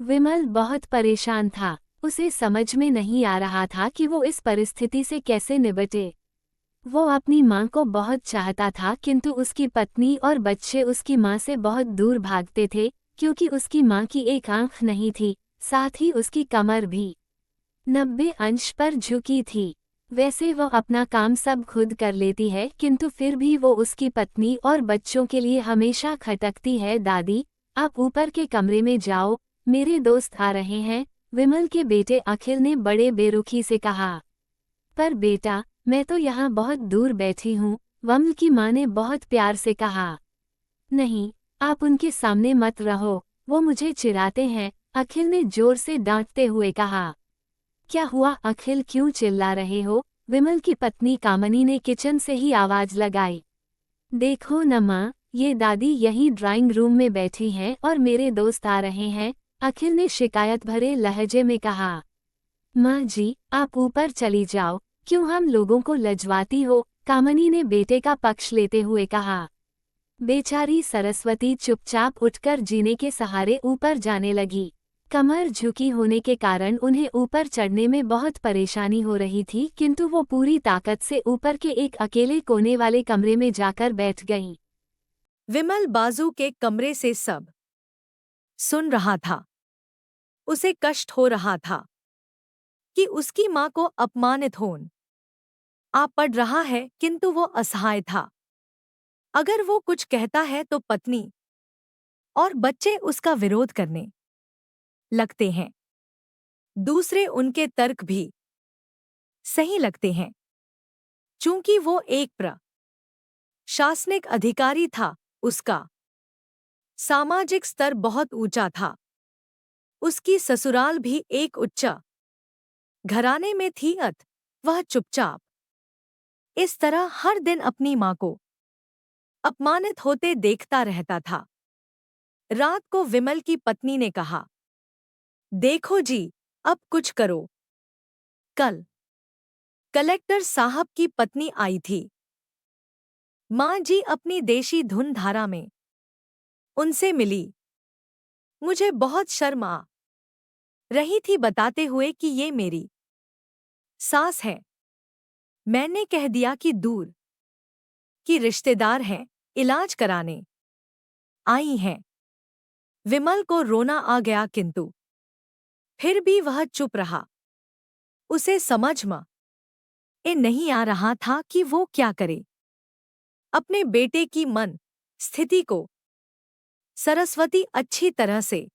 विमल बहुत परेशान था। उसे समझ में नहीं आ रहा था कि वो इस परिस्थिति से कैसे निपटे। वो अपनी माँ को बहुत चाहता था, किंतु उसकी पत्नी और बच्चे उसकी माँ से बहुत दूर भागते थे, क्योंकि उसकी माँ की एक आंख नहीं थी, साथ ही उसकी कमर भी 90 अंश पर झुकी थी। वैसे वो अपना काम सब खुद कर लेती है, किंतु फिर भी वो उसकी पत्नी और बच्चों के लिए हमेशा खटकती है। दादी, आप ऊपर के कमरे में जाओ, मेरे दोस्त आ रहे हैं, विमल के बेटे अखिल ने बड़े बेरुखी से कहा। पर बेटा, मैं तो यहाँ बहुत दूर बैठी हूँ, विमल की माँ ने बहुत प्यार से कहा। नहीं, आप उनके सामने मत रहो, वो मुझे चिढ़ाते हैं, अखिल ने जोर से डांटते हुए कहा। क्या हुआ अखिल, क्यों चिल्ला रहे हो? विमल की पत्नी कामनी ने किचन से ही आवाज लगाई। देखो न माँ, ये दादी यहीं ड्राइंग रूम में बैठी हैं और मेरे दोस्त आ रहे हैं, अखिल ने शिकायत भरे लहजे में कहा। माँ जी, आप ऊपर चली जाओ, क्यों हम लोगों को लजवाती हो? कामनी ने बेटे का पक्ष लेते हुए कहा। बेचारी सरस्वती चुपचाप उठकर जीने के सहारे ऊपर जाने लगी। कमर झुकी होने के कारण उन्हें ऊपर चढ़ने में बहुत परेशानी हो रही थी, किंतु वो पूरी ताकत से ऊपर के एक अकेले कोने वाले कमरे में जाकर बैठ गईं। विमल बाजू के कमरे से सब सुन रहा था। उसे कष्ट हो रहा था कि उसकी माँ को अपमानित होन आ पड़ रहा है, किंतु वो असहाय था। अगर वो कुछ कहता है तो पत्नी और बच्चे उसका विरोध करने लगते हैं। दूसरे उनके तर्क भी सही लगते हैं। चूंकि वो एक प्रशासनिक अधिकारी था, उसका सामाजिक स्तर बहुत ऊंचा था। उसकी ससुराल भी एक उच्च घराने में थी, वह चुपचाप इस तरह हर दिन अपनी माँ को अपमानित होते देखता रहता था। रात को विमल की पत्नी ने कहा, देखो जी, अब कुछ करो। कल कलेक्टर साहब की पत्नी आई थी। माँ जी अपनी देशी धुन धारा में उनसे मिली। मुझे बहुत शर्म आ रही थी बताते हुए कि ये मेरी सास है। मैंने कह दिया कि दूर की रिश्तेदार हैं, इलाज कराने आई हैं। विमल को रोना आ गया, किंतु फिर भी वह चुप रहा। उसे समझ में नहीं आ रहा था कि वो क्या करे। अपने बेटे की मन स्थिति को सरस्वती अच्छी तरह से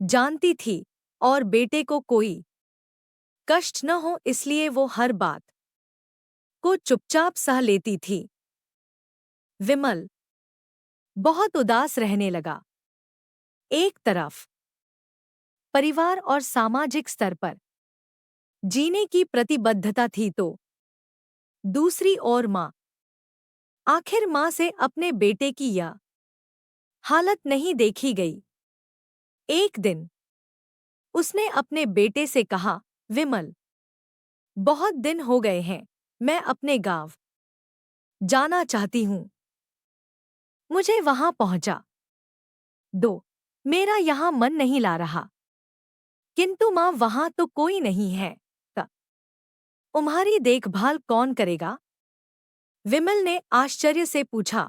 जानती थी और बेटे को कोई कष्ट न हो इसलिए वो हर बात को चुपचाप सह लेती थी। विमल बहुत उदास रहने लगा। एक तरफ परिवार और सामाजिक स्तर पर जीने की प्रतिबद्धता थी, तो दूसरी ओर माँ। आखिर माँ से अपने बेटे की यह हालत नहीं देखी गई। एक दिन उसने अपने बेटे से कहा, विमल, बहुत दिन हो गए हैं, मैं अपने गांव जाना चाहती हूँ। मुझे वहां पहुंचा दो, मेरा यहाँ मन नहीं ला रहा। किंतु माँ, वहां तो कोई नहीं है, तुम्हारी देखभाल कौन करेगा? विमल ने आश्चर्य से पूछा।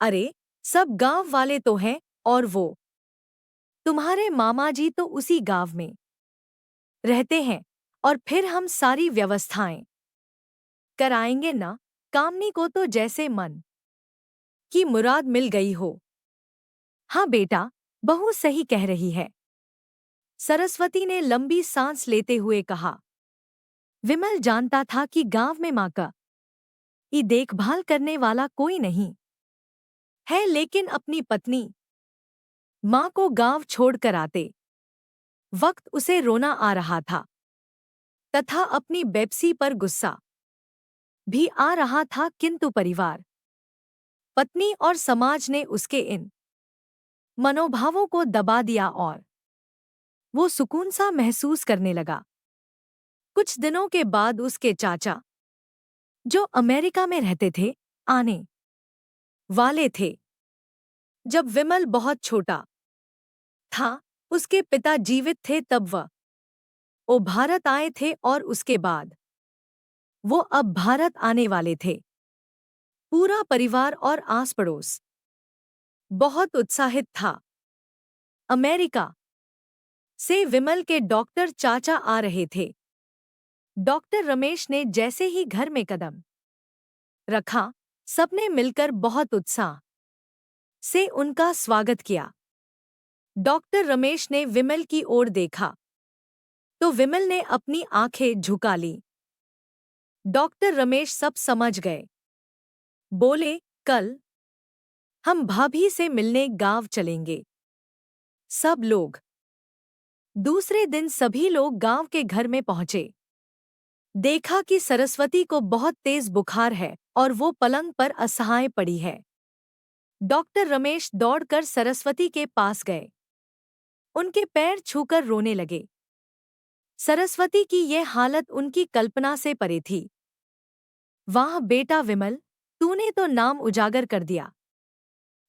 अरे, सब गांव वाले तो हैं, और वो तुम्हारे मामा जी तो उसी गांव में रहते हैं, और फिर हम सारी व्यवस्थाएं कराएंगे ना। कामनी को तो जैसे मन की मुराद मिल गई हो। हाँ बेटा, बहू सही कह रही है, सरस्वती ने लंबी सांस लेते हुए कहा। विमल जानता था कि गांव में माँ का देखभाल करने वाला कोई नहीं है, लेकिन अपनी पत्नी माँ को गांव छोड़कर आते वक्त उसे रोना आ रहा था, तथा अपनी बेप्सी पर गुस्सा भी आ रहा था। किंतु परिवार, पत्नी और समाज ने उसके इन मनोभावों को दबा दिया और वो सुकून सा महसूस करने लगा। कुछ दिनों के बाद उसके चाचा, जो अमेरिका में रहते थे, आने वाले थे। जब विमल बहुत छोटा था, उसके पिता जीवित थे तब वो भारत आए थे और उसके बाद वो अब भारत आने वाले थे। पूरा परिवार और आस पड़ोस बहुत उत्साहित था। अमेरिका से विमल के डॉक्टर चाचा आ रहे थे। डॉक्टर रमेश ने जैसे ही घर में कदम रखा, सबने मिलकर बहुत उत्साह से उनका स्वागत किया। डॉक्टर रमेश ने विमल की ओर देखा तो विमल ने अपनी आंखें झुका ली। डॉक्टर रमेश सब समझ गए। बोले, कल हम भाभी से मिलने गांव चलेंगे। सब लोग दूसरे दिन सभी लोग गांव के घर में पहुंचे। देखा कि सरस्वती को बहुत तेज बुखार है और वो पलंग पर असहाय पड़ी है। डॉक्टर रमेश दौड़कर सरस्वती के पास गए, उनके पैर छूकर रोने लगे। सरस्वती की ये हालत उनकी कल्पना से परे थी। वाह बेटा विमल, तूने तो नाम उजागर कर दिया।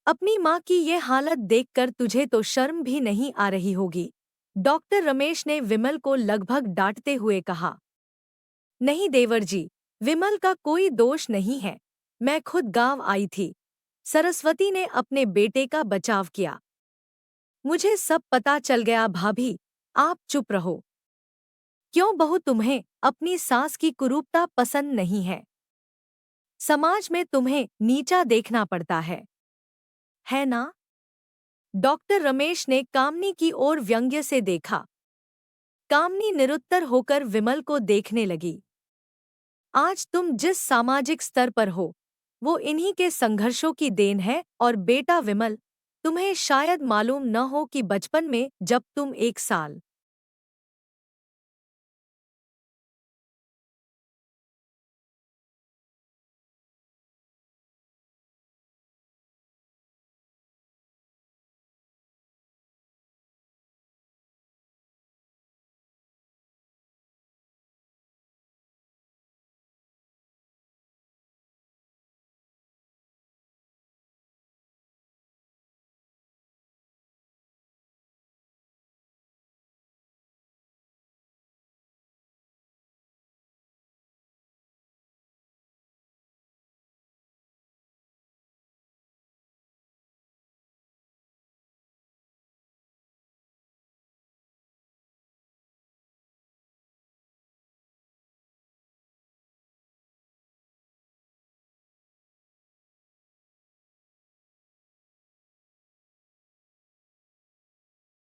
अपनी माँ की ये हालत देखकर तुझे तो शर्म भी नहीं आ रही होगी। डॉक्टर रमेश ने विमल को लगभग डांटते हुए कहा। नहीं देवर जी, विमल का कोई दोष नहीं है, मैं खुद गांव आई थी। सरस्वती ने अपने बेटे का बचाव किया। मुझे सब पता चल गया भाभी, आप चुप रहो। क्यों बहू, तुम्हें अपनी सास की कुरूपता पसंद नहीं है? समाज में तुम्हें नीचा देखना पड़ता है ना? डॉक्टर रमेश ने कामनी की ओर व्यंग्य से देखा। कामनी निरुत्तर होकर विमल को देखने लगी। आज तुम जिस सामाजिक स्तर पर हो, वो इन्हीं के संघर्षों की देन है। और बेटा विमल, तुम्हें शायद मालूम न हो कि बचपन में जब तुम 1 साल